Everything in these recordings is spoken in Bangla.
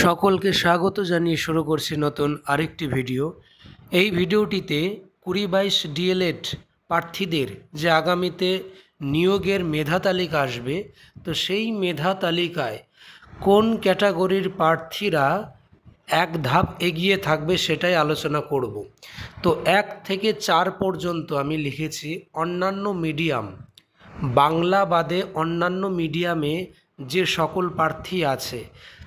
সকলকে স্বাগত জানিয়ে শুরু করছি নতুন আরেকটি ভিডিও। এই ভিডিওটিতে 20-22 ডিএলএড প্রার্থীদের যে আগামীতে নিয়োগের মেধা তালিকা আসবে, তো সেই মেধা তালিকায় কোন ক্যাটাগরির প্রার্থীরা এক ধাপ এগিয়ে থাকবে সেটাই আলোচনা করব। তো 1 থেকে 4 পর্যন্ত আমি লিখেছি অন্যান্য মিডিয়াম, বাংলা বাদে অন্যান্য মিডিয়ামে যে সকল প্রার্থী আছে,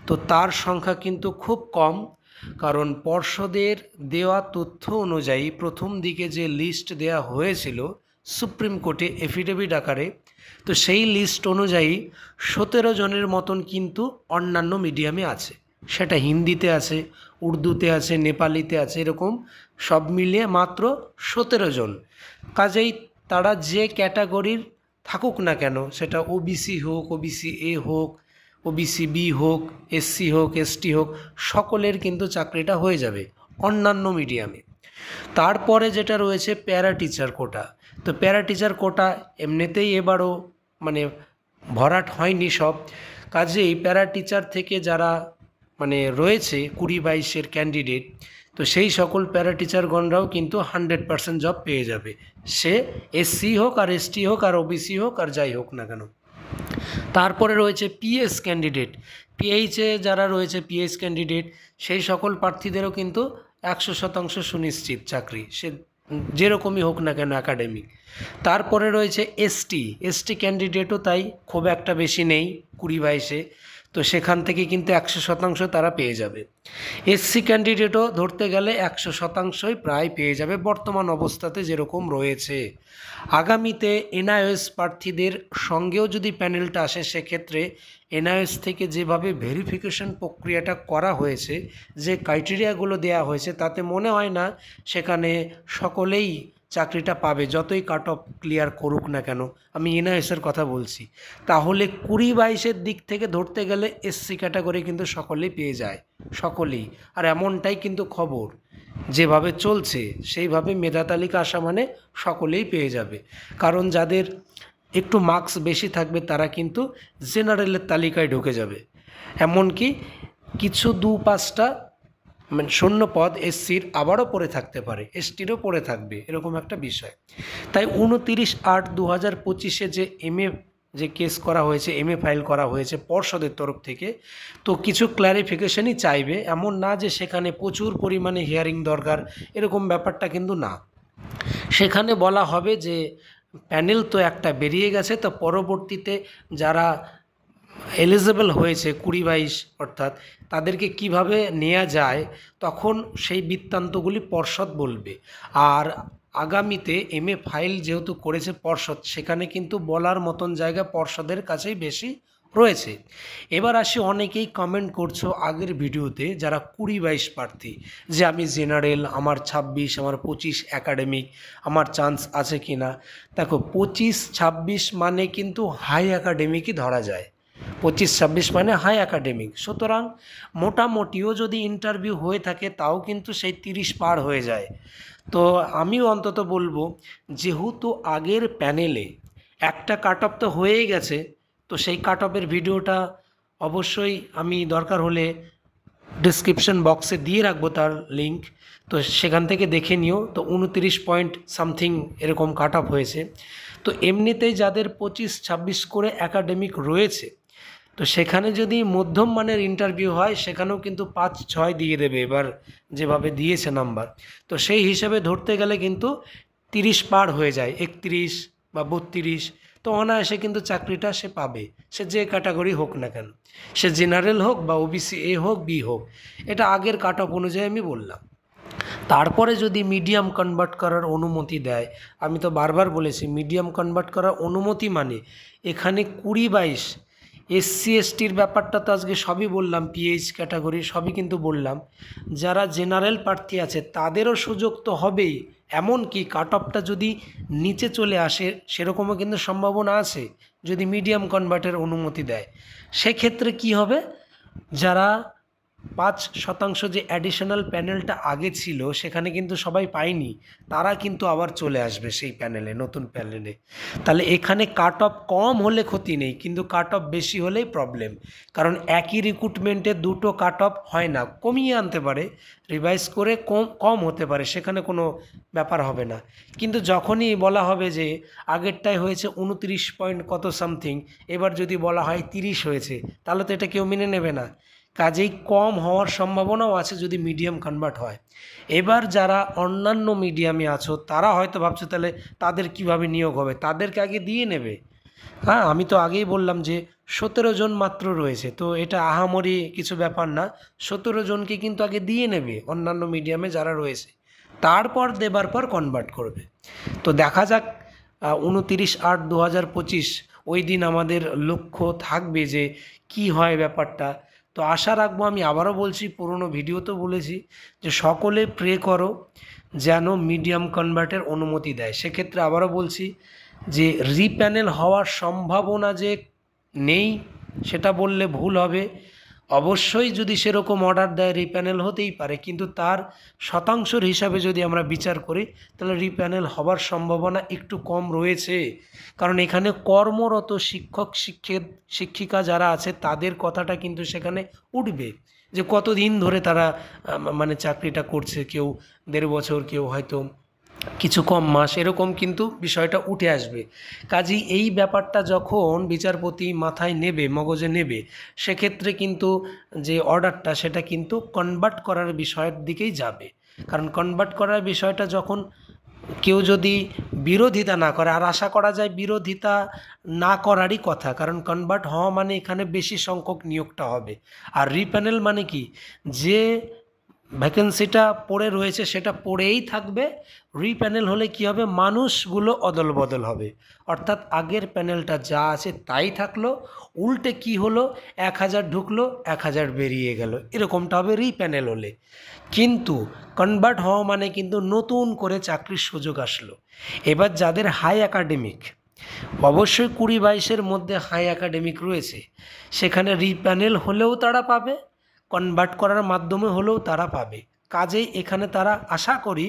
তো তার সংখ্যা কিন্তু খুব কম। কারণ পর্ষদের দেওয়া তথ্য অনুযায়ী প্রথম দিকে যে লিস্ট দেওয়া হয়েছিল সুপ্রিম কোর্টে এফিডেভিট আকারে, তো সেই লিস্ট অনুযায়ী 17 জনের মতন কিন্তু অন্যান্য মিডিয়ামে আছে। সেটা হিন্দিতে আছে, উর্দুতে আছে, নেপালিতে আছে, এরকম সব মিলিয়ে মাত্র 17 জন। কাজেই তারা যে ক্যাটাগরির থাকুক না কেন, সেটা ওবিসি হোক, ওবিসি এ হোক, ওবিসি বি হোক, এসসি হোক, এসটি হোক, সকলের কিন্তু চাকরিটা হয়ে যাবে অন্যান্য মিডিয়ামে। তারপরে যেটা রয়েছে প্যারা টিচার কোটা। তো প্যারা টিচার কোটা এমনিতেই এবারও ভরাট হয়নি সব, কাজেই প্যারা টিচার থেকে যারা রয়েছে 20-22 ক্যান্ডিডেট, তো সেই সকল প্যারা টিচারগণরাও কিন্তু 100% জব পেয়ে যাবে, সে এসসি হোক আর এসটি হোক আর ওবিসি হোক আর যাই হোক না কেন। তারপরে রয়েছে পিএস ক্যান্ডিডেট, পিএইচে যারা রয়েছে পিএইচ ক্যান্ডিডেট, সেই সকল প্রার্থীদেরও কিন্তু 100% সুনিশ্চিত চাকরি, সে যেরকমই হোক না কেন একাডেমিক। তারপরে রয়েছে এসটি ক্যান্ডিডেটও তাই, খুব একটা বেশি নেই 20-22, তো সেখান থেকে কিন্তু 100% তারা পেয়ে যাবে। এসসি ক্যান্ডিডেটও ধরতে গেলে 100%ই প্রায় পেয়ে যাবে বর্তমান অবস্থাতে যেরকম রয়েছে। আগামীতে এনআইএস প্রার্থীদের সঙ্গেও যদি প্যানেলটা আসে, সেক্ষেত্রে এনআইএস থেকে যেভাবে ভেরিফিকেশন প্রক্রিয়াটা করা হয়েছে, যে ক্রাইটেরিয়াগুলো দেওয়া হয়েছে, তাতে মনে হয় না সেখানে সকলেই চাকরিটা পাবে, যতই কাট অফ ক্লিয়ার করুক না কেন। আমি এনআইএসের কথা বলছি। তাহলে 20-22 দিক থেকে ধরতে গেলে এসসি ক্যাটাগরি কিন্তু সকলেই পেয়ে যায়, সকলেই। আর এমনটাই কিন্তু খবর, যেভাবে চলছে সেইভাবে মেধা তালিকা আসা মানে সকলেই পেয়ে যাবে। কারণ যাদের একটু মার্কস বেশি থাকবে তারা কিন্তু জেনারেলের তালিকায় ঢুকে যাবে। এমনকি কিছু 2-5টা শূন্য পদ এসসির আবারও পড়ে থাকতে পারে, এসটিরও পড়ে থাকবে, এরকম একটা বিষয়। তাই 29/8/2025 যে কেস করা হয়েছে, এমএ ফাইল করা হয়েছে পর্ষদের তরফ থেকে, তো কিছু ক্ল্যারিফিকেশনই চাইবে। এমন না যে সেখানে প্রচুর পরিমাণে হিয়ারিং দরকার, এরকম ব্যাপারটা কিন্তু না। সেখানে বলা হবে যে প্যানেল তো একটা বেরিয়ে গেছে, তো পরবর্তীতে যারা এলিজিবল হয়েছে 20-22 অর্থাৎ তাদেরকে কিভাবে নেওয়া যায়, তখন সেই বৃত্তান্তগুলি পর্ষদ বলবে। আর আগামীতে এমএ ফাইল যেহেতু করেছে পর্ষদ, সেখানে কিন্তু বলার মতন জায়গা পর্ষদের কাছেই বেশি রয়েছে। এবার আসি, অনেকেই কমেন্ট করছো আগের ভিডিওতে যারা 20-22 প্রার্থী, যে আমি জেনারেল, আমার 26, আমার 25 একাডেমিক, আমার চান্স আছে কি না। দেখো 25-26 মানে কিন্তু হাই একাডেমিকই ধরা যায়, 25-26 মানে হাই একাডেমিক। সুতরাং মোটামুটিও যদি ইন্টারভিউ হয়ে থাকে তাও কিন্তু সেই 30 পার হয়ে যায়। তো আমিও অন্তত বলবো, যেহেতু আগের প্যানেলে একটা কাট অফ তো হয়েই গেছে, তো সেই কাট অফের ভিডিওটা অবশ্যই আমি দরকার হলে ডিসক্রিপশন বক্সে দিয়ে রাখবো তার লিঙ্ক, তো সেখান থেকে দেখে নিও। তো 29 পয়েন্ট সামথিং এরকম কাট অফ হয়েছে। তো এমনিতেই যাদের 25-26 করে একাডেমিক রয়েছে, তো সেখানে যদি মধ্যম মানের ইন্টারভিউ হয়, সেখানেও কিন্তু 5-6 দিয়ে দেবে এবার যেভাবে দিয়েছে নাম্বার। তো সেই হিসাবে ধরতে গেলে কিন্তু 30 পার হয়ে যায়, 31 বা 32, তো অনায়াসে কিন্তু চাকরিটা সে পাবে, সে যে ক্যাটাগরি হোক না কেন, সে জেনারেল হোক বা ওবিসি এ হোক, বি হোক। এটা আগের কাট অফ অনুযায়ী আমি বললাম। তারপরে যদি মিডিয়াম কনভার্ট করার অনুমতি দেয়, আমি তো বারবার বলেছি মিডিয়াম কনভার্ট করার অনুমতি মানে এখানে 20-22 এসসি এসটির ব্যাপারটা তো আজকে সবই বললাম, পিএইচ ক্যাটাগরি সবই কিন্তু বললাম। যারা জেনারেল প্রার্থী আছে তাদেরও সুযোগ তো হবেই, এমনকি কাট অফটা যদি নিচে চলে আসে সেরকমও কিন্তু সম্ভাবনা আছে যদি মিডিয়াম কনভার্টের অনুমতি দেয়। সেক্ষেত্রে কি হবে, যারা 5% যে অ্যাডিশনাল প্যানেলটা আগে ছিল সেখানে কিন্তু সবাই পায়নি, তারা কিন্তু আবার চলে আসবে সেই প্যানেলে, নতুন প্যানেলে। তাহলে এখানে কাট অফ কম হলে ক্ষতি নেই, কিন্তু কাট অফ বেশি হলেই প্রবলেম। কারণ একই রিক্রুটমেন্টে দুটো কাট অফ হয় না, কমিয়ে আনতে পারে, রিভাইজ করে কম হতে পারে, সেখানে কোনো ব্যাপার হবে না। কিন্তু যখনই বলা হবে যে আগেরটাই হয়েছে 29 পয়েন্ট কত সামথিং, এবার যদি বলা হয় 30 হয়েছে, তাহলে তো এটা কেউ মেনে নেবে না। কাজেই কম হওয়ার সম্ভাবনাও আছে যদি মিডিয়াম কনভার্ট হয়। এবার যারা অন্যান্য মিডিয়ামে আছো তারা হয়তো ভাবছো তাহলে তাদের কিভাবে নিয়োগ হবে, তাদেরকে আগে দিয়ে নেবে। হ্যাঁ, আমি তো আগেই বললাম যে 17 জন মাত্র রয়েছে, তো এটা আহামরি কিছু ব্যাপার না। 17 জনকে কিন্তু আগে দিয়ে নেবে অন্যান্য মিডিয়ামে যারা রয়েছে, তারপর দেবার পর কনভার্ট করবে। তো দেখা যাক 29/8/2025 ওই দিন আমাদের লক্ষ্য থাকবে যে কি হয় ব্যাপারটা। তো আশা রাখবো, আমি আবারও বলছি, পুরনো ভিডিওতেও বলেছি যে সকলে প্রে করো যেন মিডিয়াম কনভার্টের অনুমতি দেয়। সেক্ষেত্রে আবারও বলছি যে রিপ্যানেল হওয়ার সম্ভাবনা যে নেই সেটা বললে ভুল হবে। অবশ্যই যদি সেরকম অর্ডার দেয় রিপ্যানেল হতেই পারে, কিন্তু তার শতাংশের হিসাবে যদি আমরা বিচার করি তাহলে রিপ্যানেল হবার সম্ভাবনা একটু কম রয়েছে। কারণ এখানে কর্মরত শিক্ষিকা যারা আছে তাদের কথাটা কিন্তু সেখানে উঠবে, যে কতদিন ধরে তারা মানে চাকরিটা করছে, কেউ 1.5 বছর, কেউ হয়তো কিছু কম মাস, এরকম কিন্তু বিষয়টা উঠে আসবে। কাজেই এই ব্যাপারটা যখন বিচারপতি মাথায় নেবে, মগজে নেবে, সেক্ষেত্রে কিন্তু যে অর্ডারটা সেটা কিন্তু কনভার্ট করার বিষয়ের দিকেই যাবে। কারণ কনভার্ট করার বিষয়টা যখন কেউ যদি বিরোধিতা না করে, আর আশা করা যায় বিরোধিতা না করারই কথা, কারণ কনভার্ট হওয়া মানে এখানে বেশি সংখ্যক নিয়োগটা হবে। আর রিপ্যানেল মানে কি, যে ভ্যাকেন্সিটা পড়ে রয়েছে সেটা পড়েই থাকবে। রিপ্যানেল হলে কি হবে, মানুষগুলো অদল বদল হবে, অর্থাৎ আগের প্যানেলটা যা আছে তাই থাকলো, উল্টে কি হলো, 1000 ঢুকলো 1000 বেরিয়ে গেল, এরকমটা হবে রিপ্যানেল হলে। কিন্তু কনভার্ট হওয়া মানে কিন্তু নতুন করে চাকরির সুযোগ আসলো। এবার যাদের হাই একাডেমিক, অবশ্যই 20-22-এর মধ্যে হাই একাডেমিক রয়েছে, সেখানে রিপ্যানেল হলেও তারা পাবে, কনভার্ট করার মাধ্যমে হলেও তারা পাবে। কাজেই এখানে তারা আশা করি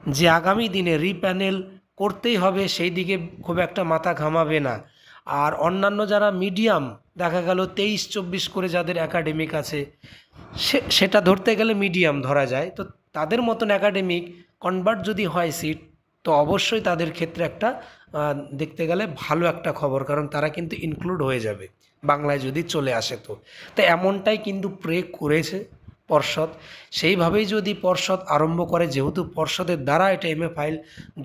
যে আগামী দিনে রিপ্যানেল করতেই হবে, সেই দিকে খুব একটা মাথা ঘামাবে না। আর অন্যান্য যারা মিডিয়াম, দেখা গেল 23-24 করে যাদের একাডেমিক আছে, সেটা ধরতে গেলে মিডিয়াম ধরা যায়, তো তাদের মতন একাডেমিক কনভার্ট যদি হয় সিট, তো অবশ্যই তাদের ক্ষেত্রে একটা দেখতে গেলে ভালো একটা খবর, কারণ তারা কিন্তু ইনক্লুড হয়ে যাবে বাংলায় যদি চলে আসে। তো এমনটাই কিন্তু প্রে করেছে পর্ষদ। সেইভাবেই যদি পর্ষদ আরম্ভ করে, যেহেতু পর্ষদের দ্বারা এটা এমএ ফাইল,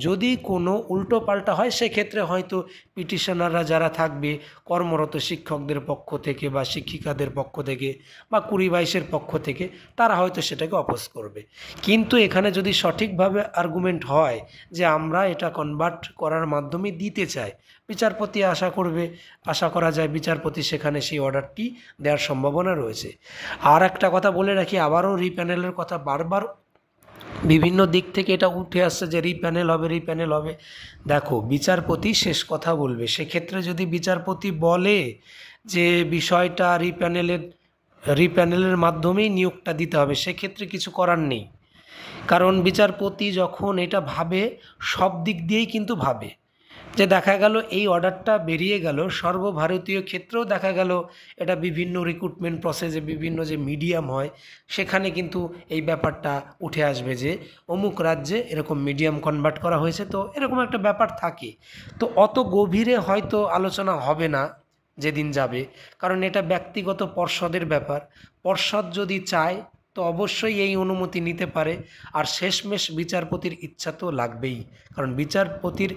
যদি কোনো উল্টো পাল্টা হয় সেক্ষেত্রে হয়তো পিটিশনাররা যারা থাকবে কর্মরত শিক্ষকদের পক্ষ থেকে বা শিক্ষিকাদের পক্ষ থেকে বা 20-22-এর পক্ষ থেকে, তারা হয়তো সেটাকে অপোজ করবে। কিন্তু এখানে যদি সঠিকভাবে আর্গুমেন্ট হয় যে আমরা এটা কনভার্ট করার মাধ্যমে দিতে চাই, বিচারপতি আশা করা যায় বিচারপতি সেখানে সেই অর্ডারটি দেওয়ার সম্ভাবনা রয়েছে। আর একটা কথা বলে রাখি, আবারও রিপ্যানেলের কথা বারবার বিভিন্ন দিক থেকে এটা উঠে আসছে যে রিপ্যানেল হবে। দেখো, বিচারপতি শেষ কথা বলবে। সেক্ষেত্রে যদি বিচারপতি বলে যে বিষয়টা রিপ্যানেলের মাধ্যমেই নিয়োগটা দিতে হবে, সেক্ষেত্রে কিছু করার নেই। কারণ বিচারপতি যখন এটা ভাবে, সব দিক দিয়েই কিন্তু ভাবে, যে দেখা গেল এই অর্ডারটা বেরিয়ে গেল, সর্বভারতীয় ক্ষেত্রেও দেখা গেল এটা বিভিন্ন রিক্রুটমেন্ট প্রসেসে বিভিন্ন যে মিডিয়াম হয় সেখানে কিন্তু এই ব্যাপারটা উঠে আসবে যে অমুক রাজ্যে এরকম মিডিয়াম কনভার্ট করা হয়েছে, তো এরকম একটা ব্যাপার থাকে। তো অত গভীরে হয়তো আলোচনা হবে না যেদিন যাবে, কারণ এটা ব্যক্তিগত পর্ষদের ব্যাপার। পর্ষদ যদি চায় তো অবশ্যই এই অনুমতি নিতে পারে, আর শেষমেশ বিচারপতির ইচ্ছা তো লাগবেই, কারণ বিচারপতির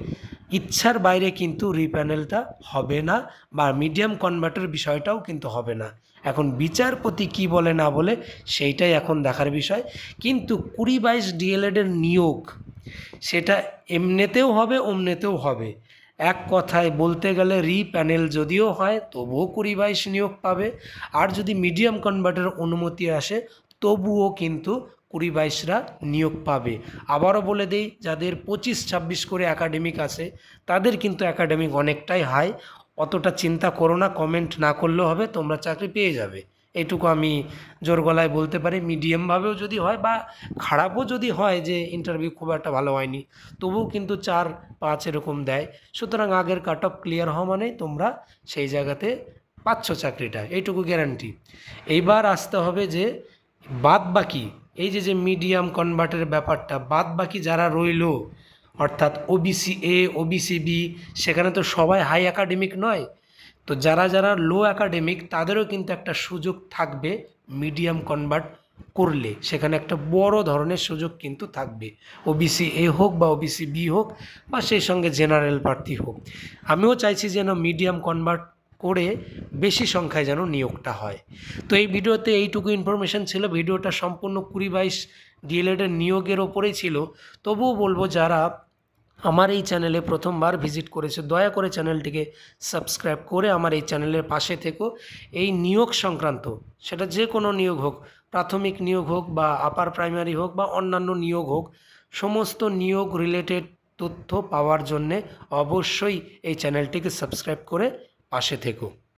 ইচ্ছার বাইরে কিন্তু রিপ্যানেলটা হবে না, বা মিডিয়াম কনভার্টের বিষয়টাও কিন্তু হবে না। এখন বিচারপতি কি বলে না বলে সেইটাই এখন দেখার বিষয়। কিন্তু 20-22 ডিএলএডের নিয়োগ সেটা এমনিতেও হবে, অমনিতেও হবে। এক কথায় বলতে গেলে রিপ্যানেল যদিও হয় তবুও 20-22 নিয়োগ পাবে, আর যদি মিডিয়াম কনভার্টের অনুমতি আসে তবুও কিন্তু 20-22রা নিয়োগ পাবে। আবারও বলে দেই, যাদের 25-26 করে একাডেমিক আছে তাদের কিন্তু একাডেমিক অনেকটাই হাই, অতটা চিন্তা করো না, কমেন্ট না করলেও হবে, তোমরা চাকরি পেয়ে যাবে, এইটুকু আমি জোর গলায় বলতে পারি। মিডিয়ামভাবেও যদি হয় বা খারাপও যদি হয় যে ইন্টারভিউ খুব একটা ভালো হয়নি, তবুও কিন্তু 4-5 এরকম দেয়। সুতরাং আগের কাট অফ ক্লিয়ার হওয়া মানেই তোমরা সেই জায়গাতে পাচ্ছ চাকরিটা, এইটুকু গ্যারান্টি। এইবার আসতে হবে যে বাদ বাকি এই যে মিডিয়াম কনভার্টের ব্যাপারটা, বাদ বাকি যারা রইলো, অর্থাৎ ওবিসি এ, ওবিসি বি, সেখানে তো সবাই হাই একাডেমিক নয়। তো যারা যারা লো একাডেমিক তাদেরও কিন্তু একটা সুযোগ থাকবে মিডিয়াম কনভার্ট করলে, সেখানে একটা বড় ধরনের সুযোগ কিন্তু থাকবে। ওবিসি এ হোক বা ওবিসি বি হোক বা সেই সঙ্গে জেনারেল প্রার্থী হোক। আমিও চাইছি যেন মিডিয়াম কনভার্ট করে বেশি সংখ্যায় যেন নিয়োগটা হয়। তো এই ভিডিওতে এইটুকু ইনফরমেশান ছিল। ভিডিওটা সম্পূর্ণ 20-22 ডিএলএডের নিয়োগের ওপরেই ছিল। তবুও বলবো যারা আমার এই চ্যানেলে প্রথমবার ভিজিট করেছে, দয়া করে চ্যানেলটিকে সাবস্ক্রাইব করে আমার এই চ্যানেলের পাশে থেকো। এই নিয়োগ সংক্রান্ত, সেটা যে কোনো নিয়োগ হোক, প্রাথমিক নিয়োগ হোক বা আপার প্রাইমারি হোক বা অন্যান্য নিয়োগ হোক, সমস্ত নিয়োগ রিলেটেড তথ্য পাওয়ার জন্যে অবশ্যই এই চ্যানেলটিকে সাবস্ক্রাইব করে পাশে থেকো।